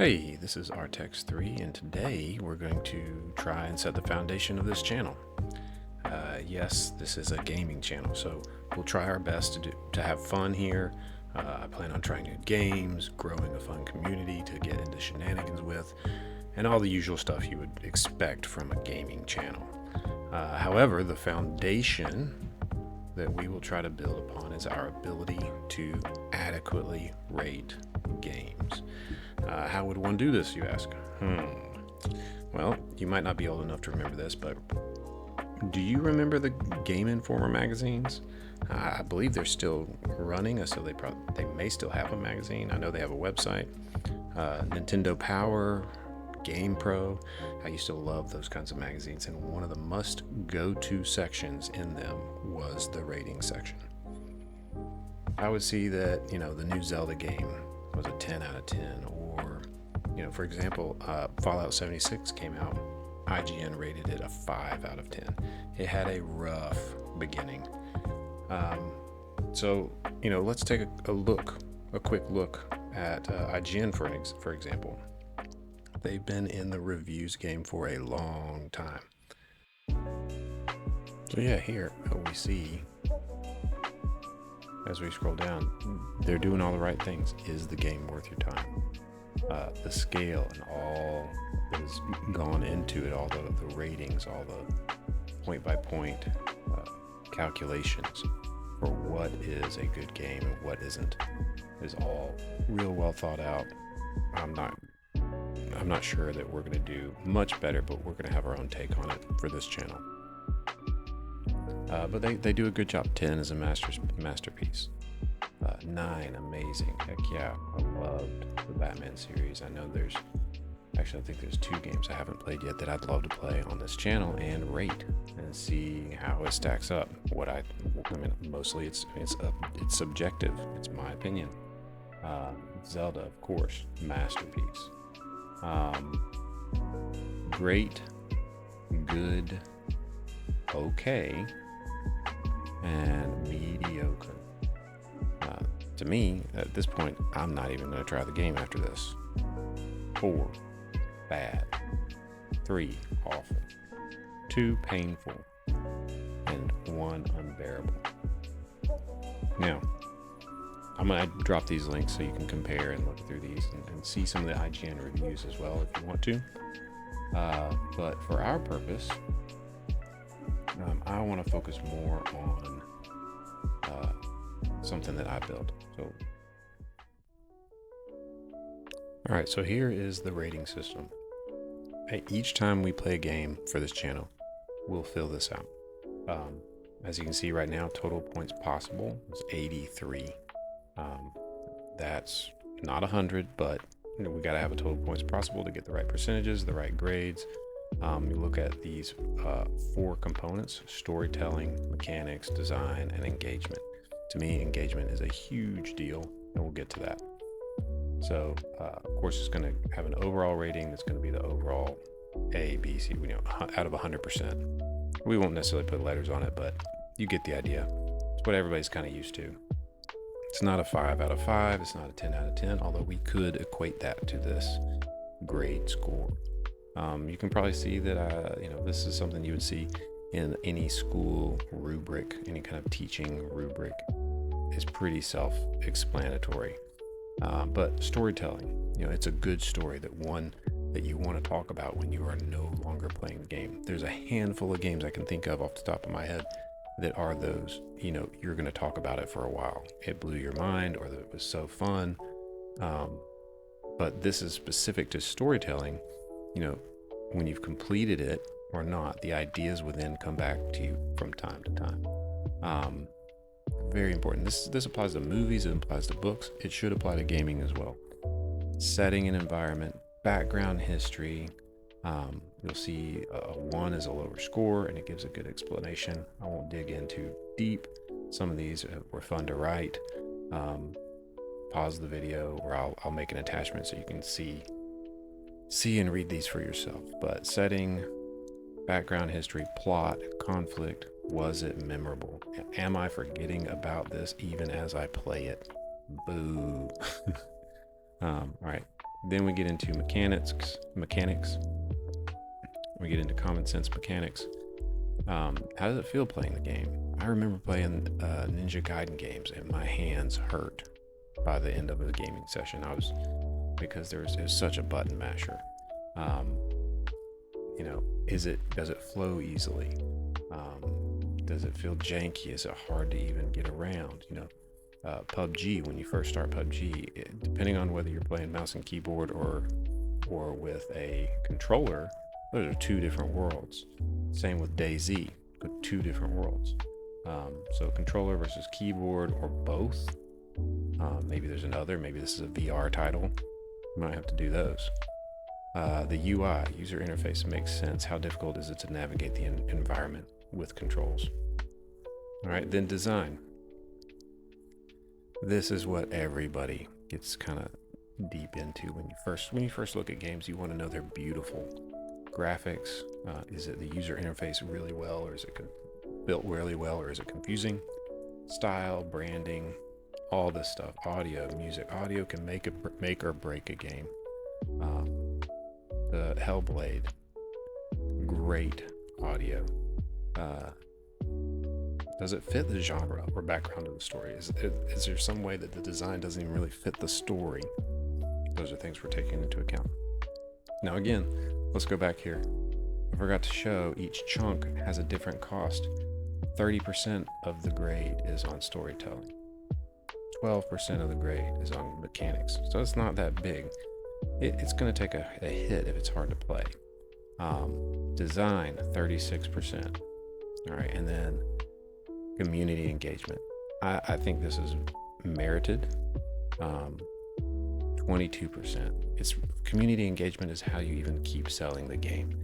Hey, this is Artex3, and today we're going to try and set the foundation of this channel. Yes, this is a gaming channel, so we'll try our best to have fun here. I plan on trying new games, growing a fun community to get into shenanigans with, and all the usual stuff you would expect from a gaming channel. However, the foundation that we will try to build upon is our ability to adequately rate games. How would one do this, you ask? Well, you might not be old enough to remember this, but do you remember the Game Informer magazines? I believe they're still running, so they may still have a magazine. I know they have a website. Nintendo Power, Game Pro. I used to love those kinds of magazines, and one of the must-go-to sections in them was the rating section. I would see that, the new Zelda game was a 10 out of 10, or, for example, Fallout 76 came out. IGN rated it a 5 out of 10. It had a rough beginning. So, let's take a quick look at IGN, for example. They've been in the reviews game for a long time. So yeah, here we see, as we scroll down, they're doing all the right things. Is the game worth your time? The scale and all that has gone into it, all the ratings, all the point-by-point calculations for what is a good game and what isn't, is all real well thought out. I'm not sure that we're going to do much better, but we're going to have our own take on it for this channel. But they do a good job. 10 is a masterpiece. 9, amazing. Heck yeah, I loved the Batman series. I think there's 2 games I haven't played yet that I'd love to play on this channel and rate and see how it stacks up. Mostly it's subjective. It's my opinion. Zelda, of course, masterpiece. Great, good, okay, and mediocre. To me, at this point, I'm not even going to try the game after this. 4, bad. 3, awful. 2, painful. And 1, unbearable. Now, I'm going to drop these links so you can compare and look through these and see some of the IGN reviews as well if you want to. But for our purpose, I want to focus more on something that I built. All right, so here is the rating system. Each time we play a game for this channel, we'll fill this out. As you can see right now, total points possible is 83. That's not 100, but we got to have a total points possible to get the right percentages, the right grades. You look at these 4 components: storytelling, mechanics, design, and engagement. To me, engagement is a huge deal, and we'll get to that. So, of course, it's going to have an overall rating that's going to be the overall A, B, C, out of 100%. We won't necessarily put letters on it, but you get the idea. It's what everybody's kind of used to. It's not a 5 out of 5. It's not a 10 out of 10, although we could equate that to this grade score. You can probably see that, this is something you would see in any school rubric, any kind of teaching rubric. Is pretty self-explanatory. But storytelling, it's a good story, that you want to talk about when you are no longer playing the game. There's a handful of games I can think of off the top of my head that are those, you're going to talk about it for a while. It blew your mind, or that it was so fun. But this is specific to storytelling. When you've completed it or not, the ideas will then come back to you from time to time. Very important. This applies to movies, it applies to books, it should apply to gaming as well. Setting and environment, background history. You'll see 1 is a lower score, and it gives a good explanation. I won't dig into deep. Some of these were fun to write. Pause the video, or I'll make an attachment so you can see and read these for yourself. But setting, background history, plot, conflict. Was it memorable? Am I forgetting about this even as I play it? Boo. All right. Then we get into mechanics. We get into common sense mechanics. How does it feel playing the game? I remember playing Ninja Gaiden games, and my hands hurt by the end of a gaming session. Because it was such a button masher. Does it flow easily? Does it feel janky? Is it hard to even get around? PUBG, when you first start PUBG, depending on whether you're playing mouse and keyboard or with a controller, those are two different worlds. Same with DayZ, two different worlds. So controller versus keyboard or both. Maybe there's another, maybe this is a VR title. You might have to do those. The UI, user interface, makes sense. How difficult is it to navigate the environment with controls? All right, then design. This is what everybody gets kind of deep into when you first look at games. You want to know they're beautiful. Graphics, is it the user interface really well, or is it built really well, or is it confusing? Style, branding, all this stuff. Audio, music. Audio can make or break a game. The Hellblade, great audio. Does it fit the genre or background of the story? Is there some way that the design doesn't even really fit the story? Those are things we're taking into account. Now again, let's go back here. I forgot to show each chunk has a different cost. 30% of the grade is on storytelling. 12% of the grade is on mechanics. So it's not that big. It's going to take a hit if it's hard to play. Design, 36%. All right, and then community engagement. I think this is merited. 22%. It's community engagement is how you even keep selling the game.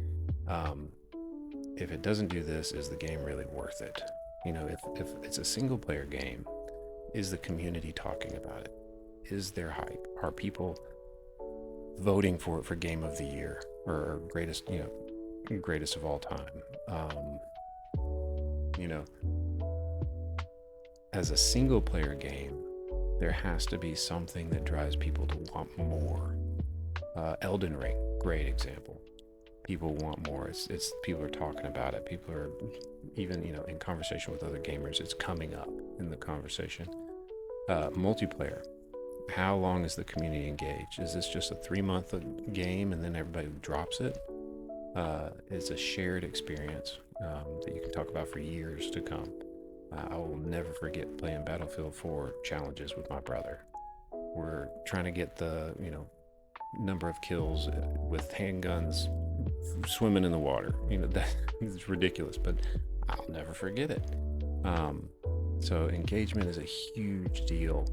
If it doesn't do this, is the game really worth it? If it's a single player game, is the community talking about it? Is there hype? Are people voting for it for game of the year or greatest of all time? As a single player game, there has to be something that drives people to want more. Elden Ring, great example. People want more. It's people are talking about it. People are even in conversation with other gamers. It's coming up in the conversation. Multiplayer. How long is the community engaged? Is this just a 3-month game and then everybody drops it? It's a shared experience that you can talk about for years to come. I will never forget playing Battlefield 4 challenges with my brother. We're trying to get the number of kills with handguns swimming in the water. That is ridiculous, but I'll never forget it. So engagement is a huge deal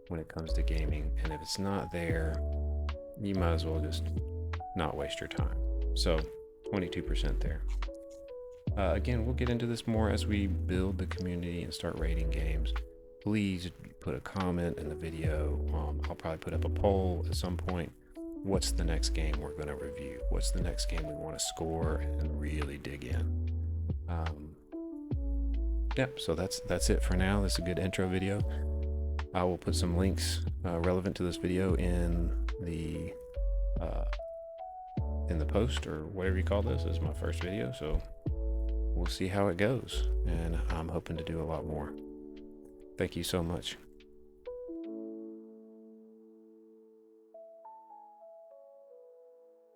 when it comes to gaming, and if it's not there, you might as well just not waste your time. So 22% there. Again, we'll get into this more as we build the community and start rating games. Please put a comment in the video. I'll probably put up a poll at some point. What's the next game we're going to review? What's the next game we want to score and really dig in? So that's it for now. This is a good intro video. I will put some links relevant to this video in the post, or whatever you call this. This is my first video, so we'll see how it goes, and I'm hoping to do a lot more. Thank you so much.